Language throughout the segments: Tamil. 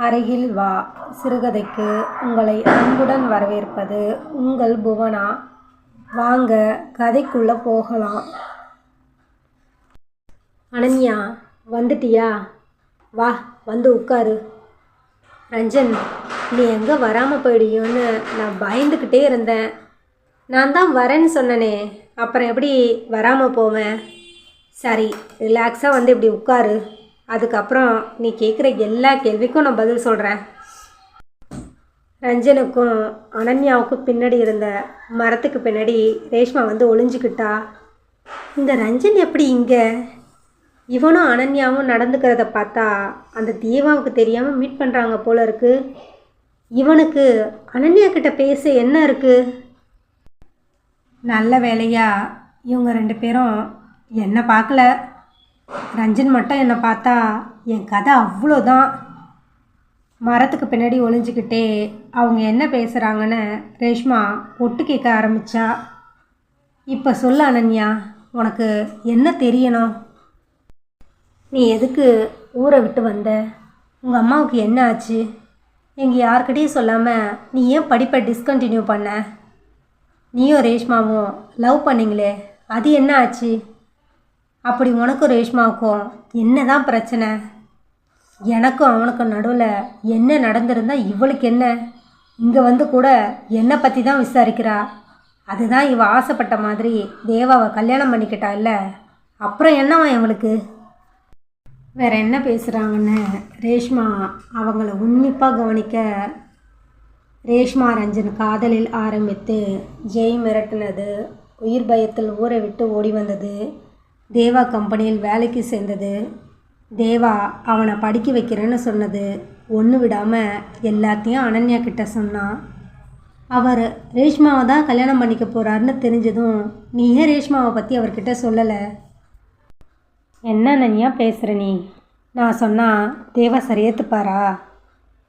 அருகில் வா சிறுகதைக்கு உங்களை அன்புடன் வரவேற்பது உங்கள் புவனா. வாங்க கதைக்குள்ளே போகலாம். அனன்யா, வந்துட்டியா? வா, வந்து உட்காரு. ரஞ்சன், நீ எங்கே வராமல் போயிடுயோன்னு நான் பயந்துக்கிட்டே இருந்தேன். நான் தான் வரேன்னு சொன்னனே, அப்புறம் எப்படி வராமல் போவேன்? சரி, ரிலாக்ஸாக வந்து இப்படி உட்காரு. அதுக்கப்புறம் நீ கேட்குற எல்லா கேள்விக்கும் நான் பதில் சொல்கிறேன். ரஞ்சனுக்கும் அனன்யாவுக்கும் பின்னாடி இருந்த மரத்துக்கு பின்னாடி ரேஷ்மா வந்து ஒளிஞ்சிக்கிட்டா. இந்த ரஞ்சன் எப்படி இங்கே? இவனும் அனன்யாவும் நடந்துக்கிறத பார்த்தா அந்த தேவாவுக்கு தெரியாமல் மீட் பண்ணுறாங்க போல இருக்கு. இவனுக்கு அனன்யா கிட்ட பேச என்ன இருக்குது? நல்ல வேலையா இவங்க ரெண்டு பேரும் என்னை பார்க்கல. ரஞ்சன் மட்டும் என்னை பார்த்தா என் கதை அவ்வளோதான். மரத்துக்கு பின்னாடி ஒளிஞ்சிக்கிட்டே அவங்க என்ன பேசுகிறாங்கன்னு ரேஷ்மா ஒட்டு கேட்க ஆரம்பித்தா. இப்போ சொல்ல அனன்யா, உனக்கு என்ன தெரியணும்? நீ எதுக்கு ஊரை விட்டு வந்த? உங்கள் அம்மாவுக்கு என்ன ஆச்சு? எங்கள் யார்கிட்டையும் சொல்லாமல் நீ ஏன் படிப்பை டிஸ்கண்டினியூ பண்ண? நீயும் ரேஷ்மாவும் லவ் பண்ணிங்களே, அது என்ன ஆச்சு? அப்படி உனக்கும் ரேஷ்மாவுக்கும் என்ன தான் பிரச்சனை? எனக்கும் அவனுக்கும் நடுவில் என்ன நடந்திருந்தால் இவளுக்கு என்ன? இங்கே வந்து கூட என்னை பற்றி தான் விசாரிக்கிறா. அதுதான் இவள் ஆசைப்பட்ட மாதிரி தேவாவை கல்யாணம் பண்ணிக்கிட்டா இல்லை? அப்புறம் என்னவா இவளுக்கு? வேற என்ன பேசுகிறாங்கன்னு ரேஷ்மா அவங்கள உன்னிப்பாக கவனிக்க, ரேஷ்மா ரஞ்சன் காதலில் ஆரம்பித்து ஜெய் மிரட்டினது, உயிர் பயத்தில் ஊரை விட்டு ஓடி வந்தது, தேவா கம்பெனியில் வேலைக்கு சேர்ந்தது, தேவா அவனை படிக்க வைக்கிறேன்னு சொன்னது, ஒன்று விடாமல் எல்லாத்தையும் அனன்யா கிட்ட சொன்னான். அவர் ரேஷ்மாவை தான் கல்யாணம் பண்ணிக்க போகிறாருன்னு தெரிஞ்சதும் நீ ஏன் ரேஷ்மாவை பற்றி அவர்கிட்ட சொல்லலை? என்ன அனன்யா பேசுகிற நீ? நான் சொன்னால் தேவா சரியேற்றுப்பாரா?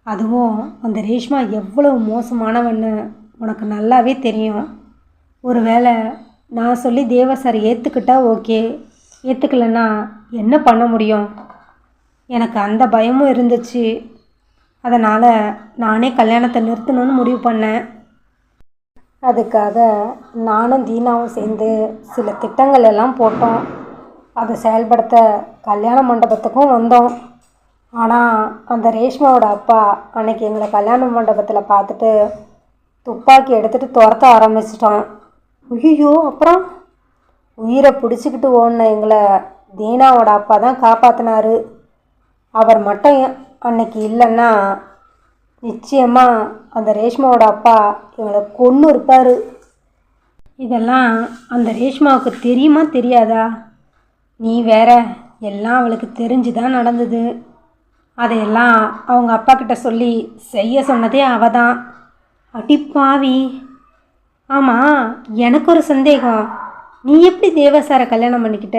அதுவும் அந்த ரேஷ்மா எவ்வளவு மோசமானவன்னு உனக்கு நல்லாவே தெரியும். ஒருவேளை நான் சொல்லி தேவா சார் ஏற்றுக்கிட்டா ஓகே, ஏற்றுக்கலன்னா என்ன பண்ண முடியும்? எனக்கு அந்த பயமும் இருந்துச்சு. அதனால் நானே கல்யாணத்தை நிறுத்தணும்னு முடிவு பண்ணேன். அதுக்காக நானும் தீனாவும் சேர்ந்து சில திட்டங்கள் எல்லாம் போட்டோம். அதை செயல்படுத்த கல்யாண மண்டபத்துக்கும் வந்தோம். ஆனால் அந்த ரேஷ்மாவோட அப்பா அன்னைக்கு எங்களை கல்யாண மண்டபத்தில் பார்த்துட்டு துப்பாக்கி எடுத்துகிட்டு துரத்த ஆரம்பிச்சிட்டான். ஐயோ! அப்புறம் உயிரை பிடிச்சிக்கிட்டு ஓடின எங்களை தீனாவோட அப்பா தான் காப்பாற்றினாரு. அவர் மட்டும் அன்னைக்கு இல்லைன்னா நிச்சயமாக அந்த ரேஷ்மாவோட அப்பா எங்களை கொன்று இருப்பார். இதெல்லாம் அந்த ரேஷ்மாவுக்கு தெரியுமா தெரியாதா? நீ வேற, எல்லாம் அவளுக்கு தெரிஞ்சு தான் நடந்தது. அதையெல்லாம் அவங்க அப்பா கிட்ட சொல்லி செய்ய சொன்னதே அவ தான். அடிப்பாவி! ஆமாம், எனக்கு ஒரு சந்தேகம். நீ எப்படி தேவா சாரை கல்யாணம் பண்ணிக்கிட்ட?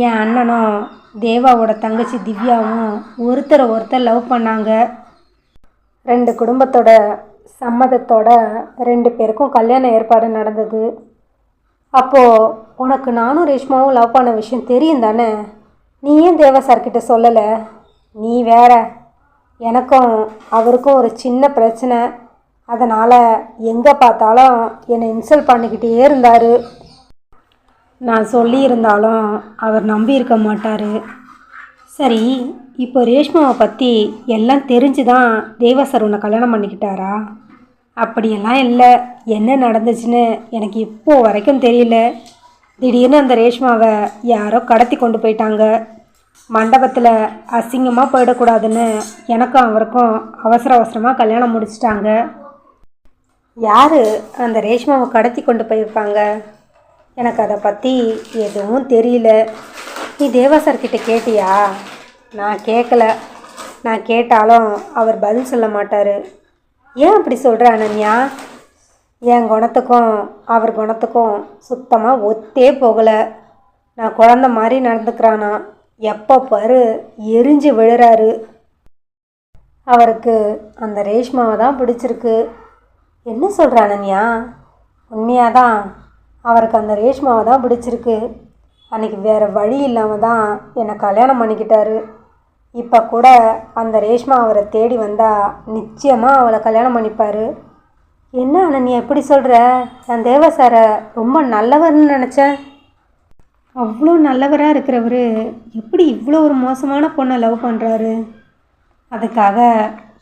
என் அண்ணனும் தேவாவோட தங்கச்சி திவ்யாவும் ஒருத்தர் லவ் பண்ணாங்க. 2 குடும்பத்தோட சம்மதத்தோட 2 பேருக்கும் கல்யாண ஏற்பாடு நடந்தது. அப்போது உனக்கு நானும் ரேஷ்மாவும் லவ் பண்ண விஷயம் தெரியும் தானே? நீ ஏன் தேவா சார்கிட்ட சொல்லலை? நீ வேற, எனக்கும் அவருக்கும் ஒரு சின்ன பிரச்சனை. அதனால் எங்கே பார்த்தாலும் என்னை இன்சல்ட் பண்ணிக்கிட்டே இருந்தார். நான் சொல்லியிருந்தாலும் அவர் நம்பியிருக்க மாட்டார். சரி, இப்போ ரேஷ்மாவை பற்றி எல்லாம் தெரிஞ்சு தான் தேவா சார் உன்னை கல்யாணம் பண்ணிக்கிட்டாரா? அப்படியெல்லாம் இல்லை. என்ன நடந்துச்சுன்னு எனக்கு இப்போ வரைக்கும் தெரியல. திடீர்னு அந்த ரேஷ்மாவை யாரோ கடத்தி கொண்டு போயிட்டாங்க. மண்டபத்தில் அசிங்கமாக போயிடக்கூடாதுன்னு எனக்கும் அவருக்கும் அவசரமாக கல்யாணம் முடிச்சிட்டாங்க. யார் அந்த ரேஷ்மாவை கடத்தி கொண்டு போயிருப்பாங்க? எனக்கு அதை பற்றி எதுவும் தெரியல. நீ தேவா சார்கிட்ட கேட்டியா? நான் கேட்கல. நான் கேட்டாலும் அவர் பதில் சொல்ல மாட்டார். ஏன் அப்படி சொல்கிற அனன்யா? என் குணத்துக்கும் அவர் குணத்துக்கும் சுத்தமாக ஒத்தே போகலை. நான் குழந்த மாதிரி நடந்துக்கிறானா, எப்போ பாரு எரிஞ்சு விழுறாரு. அவருக்கு அந்த ரேஷ்மாவை தான் பிடிச்சிருக்கு. என்ன சொல்கிற அனன்யா? உண்மையாக தான் அவருக்கு அந்த ரேஷ்மாவை தான் பிடிச்சிருக்கு. அன்றைக்கி வேறு வழி இல்லாமல் தான் என்னை கல்யாணம் பண்ணிக்கிட்டாரு. இப்போ கூட அந்த ரேஷ்மா அவரை தேடி வந்தால் நிச்சயமாக அவளை கல்யாணம் பண்ணிப்பார். என்ன அனன்யா எப்படி சொல்கிற? நான் தேவா சாரை ரொம்ப நல்லவர்னு நினச்சேன். அவ்வளோ நல்லவராக இருக்கிறவர் எப்படி இவ்வளோ ஒரு மோசமான பொண்ணை லவ் பண்ணுறாரு? அதுக்காக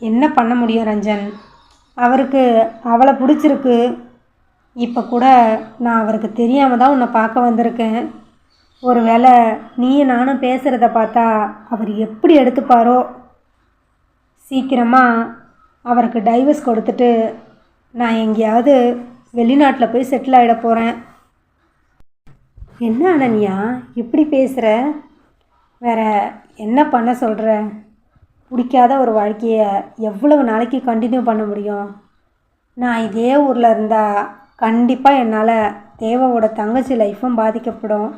என்ன பண்ண முடியும் ரஞ்சன்? அவருக்கு அவளை பிடிச்சிருக்கு. இப்போ கூட நான் அவருக்கு தெரியாமல் தான் உன்னை பார்க்க வந்திருக்கேன். ஒருவேளை நீயும் நானும் பேசுகிறத பார்த்தா அவர் எப்படி எடுத்துப்பாரோ. சீக்கிரமாக அவருக்கு டைவர்ஸ் கொடுத்துட்டு நான் எங்கேயாவது வெளிநாட்டில் போய் செட்டில் ஆகிட போகிறேன். என்ன அனன்யா இப்படி பேசுகிற? வேற என்ன பண்ண சொல்கிற? பிடிக்காத ஒரு வாழ்க்கையை எவ்வளவு நாளைக்கு கண்டினியூ பண்ண முடியும்? நான் இதே ஊரில் இருந்தால் கண்டிப்பாக என்னால் தேவாவோட தங்கச்சி லைஃப்பும் பாதிக்கப்படும்.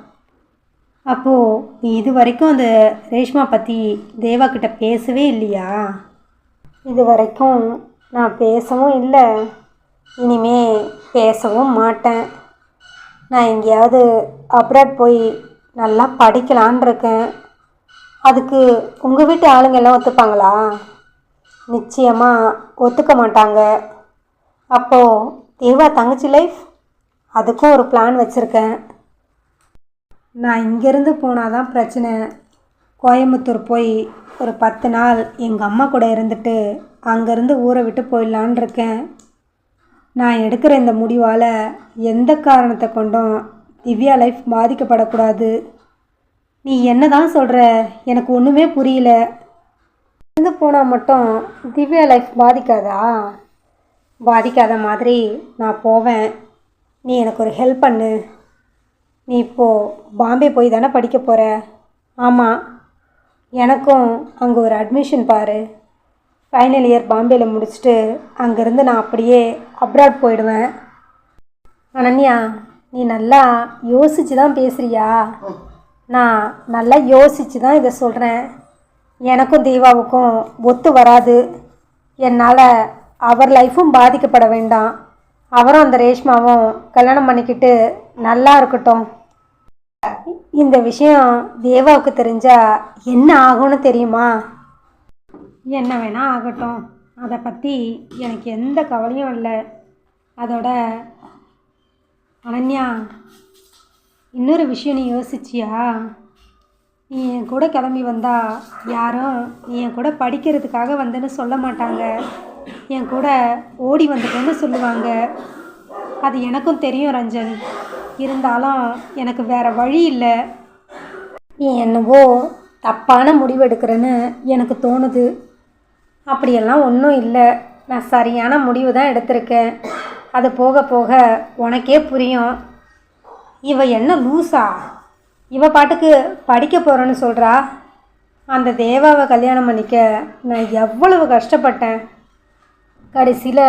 அப்போது நீ இது வரைக்கும் அந்த ரேஷ்மா பற்றி தேவா கிட்ட பேசவே இல்லையா? இது வரைக்கும் நான் பேசவும் இல்லை, இனிமே பேசவும் மாட்டேன். நான் எங்கேயாவது அப்ராட் போய் நல்லா படிக்கலான் இருக்கேன். அதுக்கு உங்கள் வீட்டு ஆளுங்க எல்லாம் ஒத்துப்பாங்களா? நிச்சயமாக ஒத்துக்க மாட்டாங்க. அப்போது தேவா தங்கச்சி லைஃப், அதுக்கும் ஒரு பிளான் வச்சுருக்கேன். நான் இங்கேருந்து போனால் தான் பிரச்சனை. கோயம்புத்தூர் போய் ஒரு 10 நாள் எங்கள் அம்மா கூட இருந்துட்டு அங்கேருந்து ஊரை விட்டு போயிடலான் இருக்கேன். நான் எடுக்கிற இந்த முடிவால் எந்த காரணத்தை கொண்டும் திவ்யா லைஃப் பாதிக்கப்படக்கூடாது. நீ என்ன தான் சொல்கிற? எனக்கு ஒன்றுமே புரியல. இருந்து போனால் மட்டும் திவ்யா லைஃப் பாதிக்காதா? பாதிக்காத மாதிரி நான் போவேன். நீ எனக்கு ஒரு ஹெல்ப் பண்ணு. நீ இப்போது பாம்பே போய் தானே படிக்க போகிற? ஆமாம். எனக்கும் அங்கே ஒரு அட்மிஷன் பாரு. ஃபைனல் இயர் பாம்பேயில் முடிச்சுட்டு அங்கேருந்து நான் அப்படியே அப்ராட் போயிடுவேன். அனன்யா, நீ நல்லா யோசித்து தான் பேசுகிறியா? நான் நல்லா யோசித்து தான் இதை சொல்கிறேன். எனக்கும் தீபாவுக்கும் ஒத்து வராது. என்னால் அவர் லைஃப்பும் பாதிக்கப்பட வேண்டாம். அவரும் அந்த ரேஷ்மாவும் கல்யாணம் பண்ணிக்கிட்டு நல்லா இருக்கட்டும். இந்த விஷயம் தேவாவுக்கு தெரிஞ்சால் என்ன ஆகும்னு தெரியுமா? என்ன வேணால் ஆகட்டும், அதை பற்றி எனக்கு எந்த கவலையும் இல்லை. அதோட அனன்யா, இன்னொரு விஷயம் நீ யோசிச்சியா? நீ என் கூட கிளம்பி வந்தா யாரும் நீ என் கூட படிக்கிறதுக்காக வந்தேன்னு சொல்ல மாட்டாங்க. என் கூட ஓடி வந்துட்டேன்னு சொல்லுவாங்க. அது எனக்கும் தெரியும் ரஞ்சன். இருந்தாலும் எனக்கு வேறு வழி இல்லை. நீ என்னவோ தப்பான முடிவு எடுக்கிறேன்னு எனக்கு தோணுது. அப்படியெல்லாம் ஒன்றும் இல்லை. நான் சரியான முடிவு தான் எடுத்திருக்கேன். அது போக போக உனக்கே புரியும். இவ என்ன லூஸா? இவ பாட்டுக்கு படிக்க போகிறேன்னு சொல்கிறா. அந்த தேவாவை கல்யாணம் பண்ணிக்க நான் எவ்வளவு கஷ்டப்பட்டேன். கடைசியில்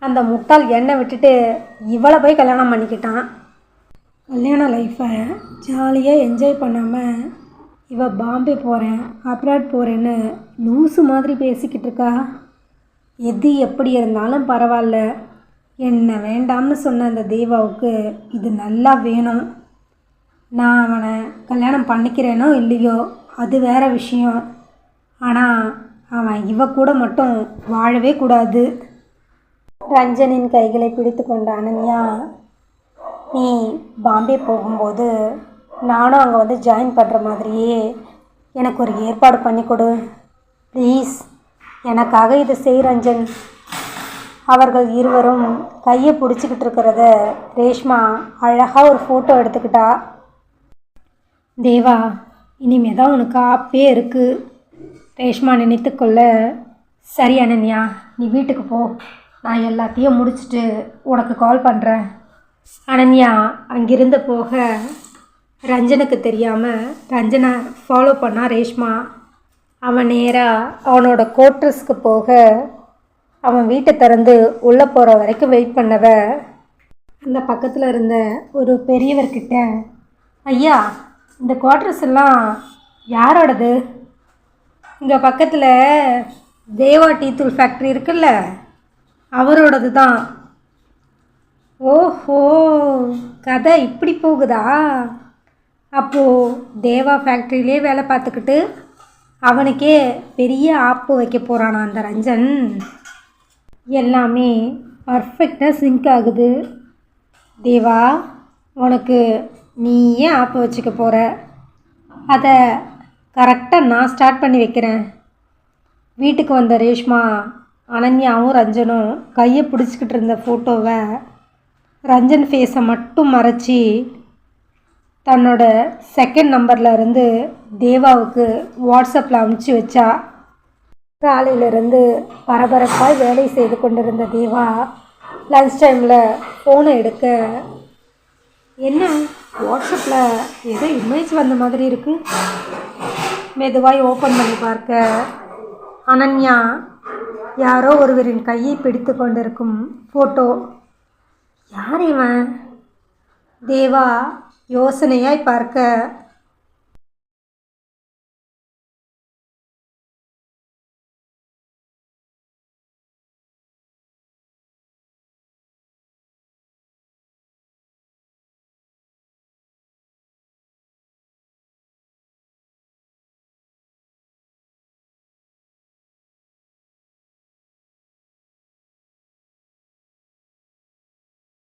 அந்த முட்டாள் என்னை விட்டுட்டு இவளை போய் கல்யாணம் பண்ணிக்கிட்டான். கல்யாண லைஃப்பை ஜாலியாக என்ஜாய் பண்ணாமல் இவ பாம்பே போகிறேன் அப்ராட் போகிறேன்னு லூஸு மாதிரி பேசிக்கிட்டு இருக்கா. எது எப்படி இருந்தாலும் பரவாயில்ல, என்ன வேண்டாம்னு சொன்ன அந்த தேவாவுக்கு இது நல்லா வேணும். நான் அவனை கல்யாணம் பண்ணிக்கிறேனோ இல்லையோ அது வேறு விஷயம். ஆனால் அவன் இவ கூட மட்டும் வாழவே கூடாது. ரஞ்சனின் கைகளை பிடித்து கொண்ட அனன்யா, நீ பாம்பே போகும்போது நானும் அங்கே வந்து ஜாயின் பண்ணுற மாதிரியே எனக்கு ஒரு ஏற்பாடு பண்ணி கொடு ப்ளீஸ். எனக்காக இதை செய் ரஞ்சன். அவர்கள் இருவரும் கையை பிடிச்சிக்கிட்டு இருக்கிறத ரேஷ்மா அழகாக ஒரு ஃபோட்டோ எடுத்துக்கிட்டா. தேவா, இனிமே தான் உனக்கு ஆப்பே இருக்குது, ரேஷ்மா நினைத்துக்கொள்ள. சரி அனன்யா, நீ வீட்டுக்கு போ. நான் எல்லாத்தையும் முடிச்சுட்டு உனக்கு கால் பண்ணுறேன். அனன்யா அங்கிருந்து போக ரஞ்சனுக்கு தெரியாமல் ரஞ்சனை ஃபாலோ பண்ணா ரேஷ்மா. அவன் நேராக அவனோட கோட்ரஸ்க்கு போக அவன் வீட்டை திறந்து உள்ளே போகிற வரைக்கும் வெயிட் பண்ணவ அந்த பக்கத்தில் இருந்த ஒரு பெரியவர்கிட்ட, ஐயா, இந்த குவார்ட்டர்ஸ் எல்லாம் யாரோடது? இங்கே பக்கத்தில் தேவா டீ தூள் ஃபேக்ட்ரி இருக்குல்ல, அவரோடது தான். ஓஹோ, கதை இப்படி போகுதா? அப்போது தேவா ஃபேக்ட்ரியிலே வேலை பார்த்துக்கிட்டு அவனுக்கே பெரிய ஆப்பு வைக்க போகிறானா அந்த ரஞ்சன். எல்லாமே பர்ஃபெக்டாக சிங்க் ஆகுது. தேவா, உனக்கு நீயே ஆப்பு வச்சுக்க போகிற, அதை கரெக்டாக நான் ஸ்டார்ட் பண்ணி வைக்கிறேன். வீட்டுக்கு வந்த ரேஷ்மா அனன்யாவும் ரஞ்சனும் கையை பிடிச்சிக்கிட்டு இருந்த ஃபோட்டோவை ரஞ்சன் ஃபேஸை மட்டும் மறைச்சி தன்னோட செகண்ட் நம்பரில் இருந்து தேவாவுக்கு வாட்ஸ்அப்பில் அனுப்பிச்சி வச்சா. காலையிலேருந்து பரபரப்பாக வேலை செய்து கொண்டிருந்த தேவா லன்ச் டைமில் ஃபோனை எடுக்க, என்ன வாட்ஸ்அப்பில் ஏதோ இமேஜ் வந்த மாதிரி இருக்குது. மெதுவாய் ஓப்பன் பண்ணி பார்க்க அனன்யா யாரோ ஒருவரின் கையை பிடித்து கொண்டிருக்கும் ஃபோட்டோ. யார் இவன்? தேவா யோசனையாய் பார்க்க